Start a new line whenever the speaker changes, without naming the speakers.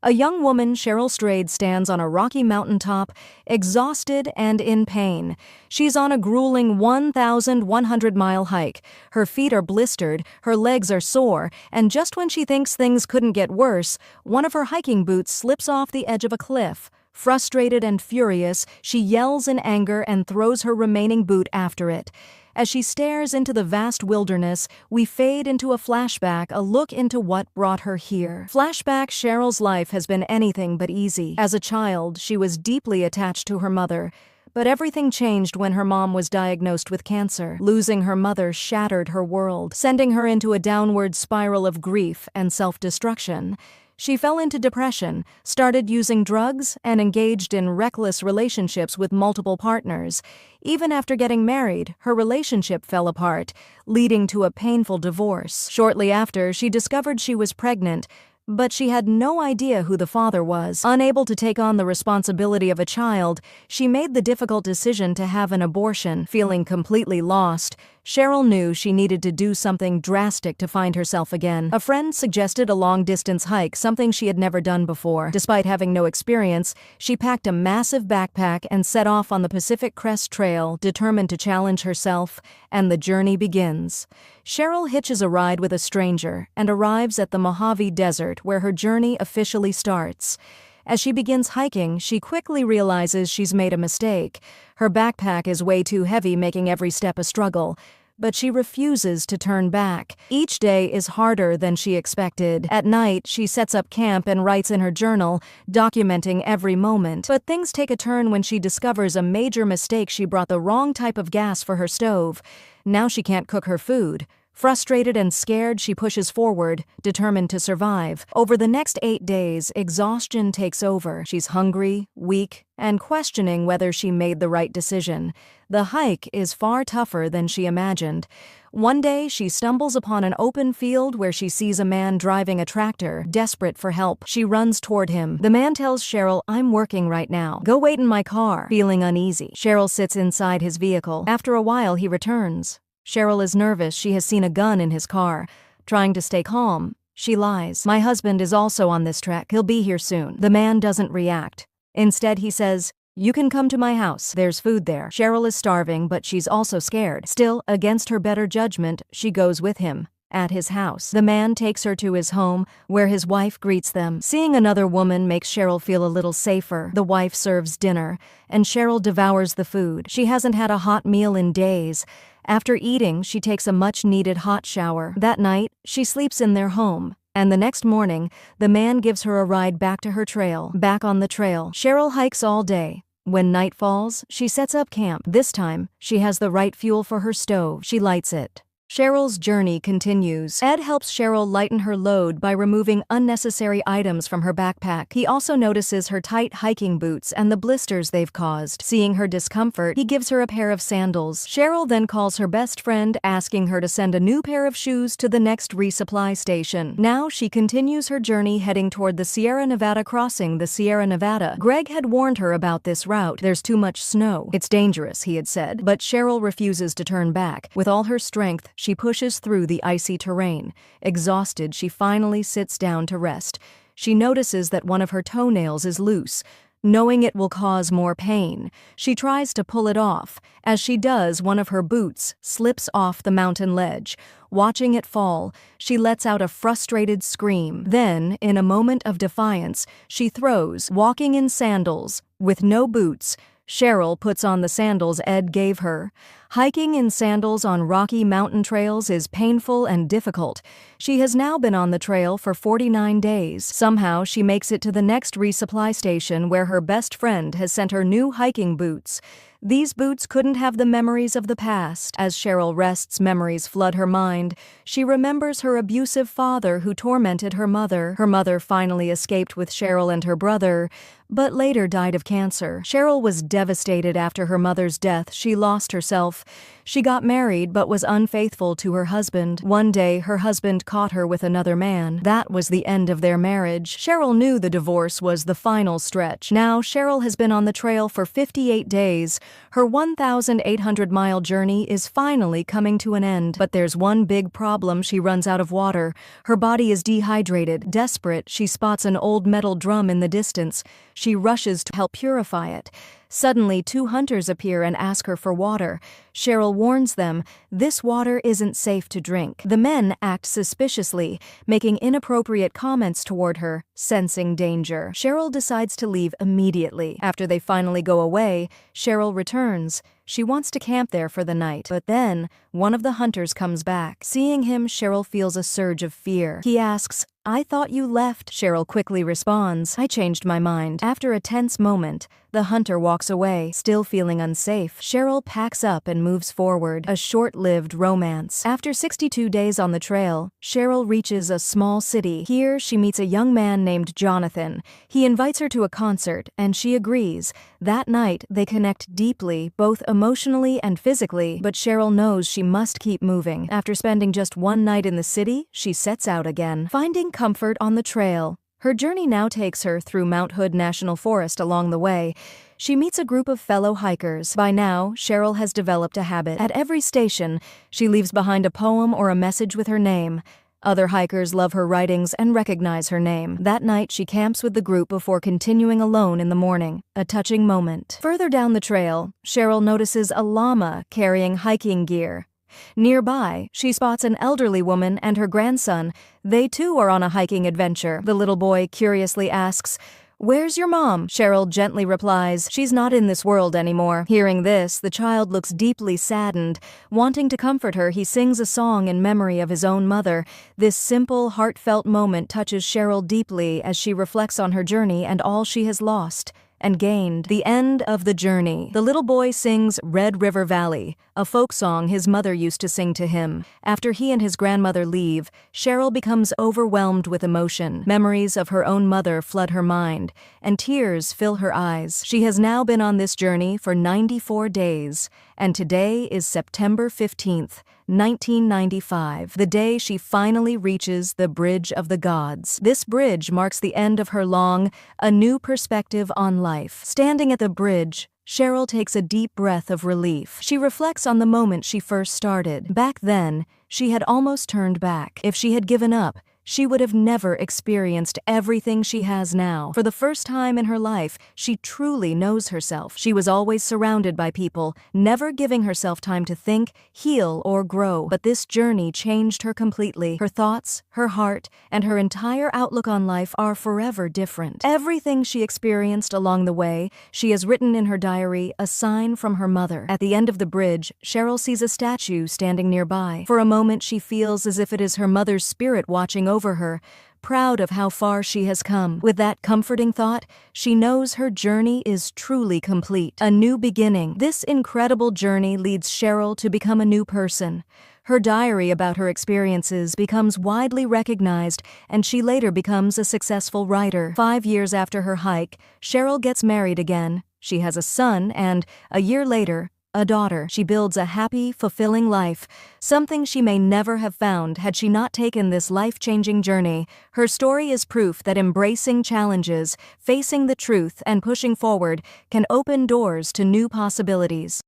A young woman, Cheryl Strayed, stands on a rocky mountaintop, exhausted and in pain. She's on a grueling 1,100-mile hike. Her feet are blistered, her legs are sore, and just when she thinks things couldn't get worse, one of her hiking boots slips off the edge of a cliff. Frustrated and furious, she yells in anger and throws her remaining boot after it. As she stares into the vast wilderness, we fade into a flashback, a look into what brought her here. Flashback: Cheryl's life has been anything but easy. As a child, she was deeply attached to her mother. But everything changed when her mom was diagnosed with cancer. Losing her mother shattered her world, sending her into a downward spiral of grief and self-destruction. She fell into depression, started using drugs, and engaged in reckless relationships with multiple partners. Even after getting married, her relationship fell apart, leading to a painful divorce. Shortly after, she discovered she was pregnant, but she had no idea who the father was. Unable to take on the responsibility of a child, she made the difficult decision to have an abortion. Feeling completely lost, Cheryl knew she needed to do something drastic to find herself again. A friend suggested a long-distance hike, something she had never done before. Despite having no experience, she packed a massive backpack and set off on the Pacific Crest Trail, determined to challenge herself, and the journey begins. Cheryl hitches a ride with a stranger and arrives at the Mojave Desert, where her journey officially starts. As she begins hiking, she quickly realizes she's made a mistake. Her backpack is way too heavy, making every step a struggle. But she refuses to turn back. Each day is harder than she expected. At night, she sets up camp and writes in her journal, documenting every moment. But things take a turn when she discovers a major mistake. She brought the wrong type of gas for her stove. Now she can't cook her food. Frustrated and scared, she pushes forward, determined to survive. Over the next 8 days, exhaustion takes over. She's hungry, weak, and questioning whether she made the right decision. The hike is far tougher than she imagined. One day, she stumbles upon an open field where she sees a man driving a tractor, desperate for help. She runs toward him. The man tells Cheryl, "I'm working right now. Go wait in my car." Feeling uneasy, Cheryl sits inside his vehicle. After a while, he returns. Cheryl is nervous. She has seen a gun in his car. Trying to stay calm, she lies. "My husband is also on this trek. He'll be here soon." The man doesn't react. Instead, he says, "You can come to my house. There's food there." Cheryl is starving, but she's also scared. Still, against her better judgment, she goes with him. At his house, the man takes her to his home, where his wife greets them. Seeing another woman makes Cheryl feel a little safer. The wife serves dinner, and Cheryl devours the food. She hasn't had a hot meal in days. After eating, she takes a much-needed hot shower. That night, she sleeps in their home. And the next morning, the man gives her a ride back to her trail. Back on the trail, Cheryl hikes all day. When night falls, she sets up camp. This time, she has the right fuel for her stove. She lights it. Cheryl's journey continues. Ed helps Cheryl lighten her load by removing unnecessary items from her backpack. He also notices her tight hiking boots and the blisters they've caused. Seeing her discomfort, he gives her a pair of sandals. Cheryl then calls her best friend, asking her to send a new pair of shoes to the next resupply station. Now she continues her journey, heading toward the Sierra Nevada crossing. The Sierra Nevada. Greg had warned her about this route. "There's too much snow. It's dangerous," he had said. But Cheryl refuses to turn back. With all her strength, she pushes through the icy terrain. Exhausted, she finally sits down to rest. She notices that one of her toenails is loose. Knowing it will cause more pain, she tries to pull it off. As she does, one of her boots slips off the mountain ledge. Watching it fall, she lets out a frustrated scream. Then, in a moment of defiance, she throws. Walking in sandals, with no boots, Cheryl puts on the sandals Ed gave her. Hiking in sandals on rocky mountain trails is painful and difficult. She has now been on the trail for 49 days. Somehow, she makes it to the next resupply station, where her best friend has sent her new hiking boots. These boots couldn't have the memories of the past. As Cheryl rests, memories flood her mind. She remembers her abusive father who tormented her mother. Her mother finally escaped with Cheryl and her brother, but later died of cancer. Cheryl was devastated after her mother's death. She lost herself. She got married but was unfaithful to her husband. One day, her husband caught her with another man. That was the end of their marriage. Cheryl knew the divorce was the final stretch. Now, Cheryl has been on the trail for 58 days. Her 1,800-mile journey is finally coming to an end. But there's one big problem: she runs out of water. Her body is dehydrated. Desperate, she spots an old metal drum in the distance. She rushes to help purify it. Suddenly, 2 hunters appear and ask her for water. Cheryl warns them, this water isn't safe to drink. The men act suspiciously, making inappropriate comments toward her, sensing danger. Cheryl decides to leave immediately. After they finally go away, Cheryl returns. She wants to camp there for the night. But then, one of the hunters comes back. Seeing him, Cheryl feels a surge of fear. He asks, "I thought you left." Cheryl quickly responds, "I changed my mind." After a tense moment, the hunter walks away. Still feeling unsafe, Cheryl packs up and moves forward. A short-lived romance. After 62 days on the trail, Cheryl reaches a small city. Here, she meets a young man named Jonathan. He invites her to a concert, and she agrees. That night, they connect deeply, both emotionally and physically, but Cheryl knows she must keep moving. After spending just one night in the city, she sets out again, finding comfort on the trail. Her journey now takes her through Mount Hood National Forest. Along the way, she meets a group of fellow hikers. By now, Cheryl has developed a habit. At every station, she leaves behind a poem or a message with her name. Other hikers love her writings and recognize her name. That night, she camps with the group before continuing alone in the morning. A touching moment. Further down the trail, Cheryl notices a llama carrying hiking gear. Nearby, she spots an elderly woman and her grandson. They too are on a hiking adventure. The little boy curiously asks, "Where's your mom?" Cheryl gently replies, "She's not in this world anymore." Hearing this, the child looks deeply saddened. Wanting to comfort her, he sings a song in memory of his own mother. This simple, heartfelt moment touches Cheryl deeply as she reflects on her journey and all she has lost and gained. The end of the journey. The little boy sings Red River Valley, a folk song his mother used to sing to him. After he and his grandmother leave, Cheryl becomes overwhelmed with emotion. Memories of her own mother flood her mind, and tears fill her eyes. She has now been on this journey for 94 days, and today is September 15th, 1995, the day she finally reaches the Bridge of the Gods. This bridge marks the end of her long, a new perspective on life. Standing at the bridge, Cheryl takes a deep breath of relief. She reflects on the moment she first started. Back then, she had almost turned back. If she had given up, she would have never experienced everything she has now. For the first time in her life, she truly knows herself. She was always surrounded by people, never giving herself time to think, heal, or grow. But this journey changed her completely. Her thoughts, her heart, and her entire outlook on life are forever different. Everything she experienced along the way, she has written in her diary, a sign from her mother. At the end of the bridge, Cheryl sees a statue standing nearby. For a moment, she feels as if it is her mother's spirit watching over her, proud of how far she has come. With that comforting thought, she knows her journey is truly complete. A new beginning. This incredible journey leads Cheryl to become a new person. Her diary about her experiences becomes widely recognized, and she later becomes a successful writer. 5 years after her hike, Cheryl gets married again. She has a son and, a year later, a daughter. She builds a happy, fulfilling life, something she may never have found had she not taken this life-changing journey. Her story is proof that embracing challenges, facing the truth, and pushing forward can open doors to new possibilities.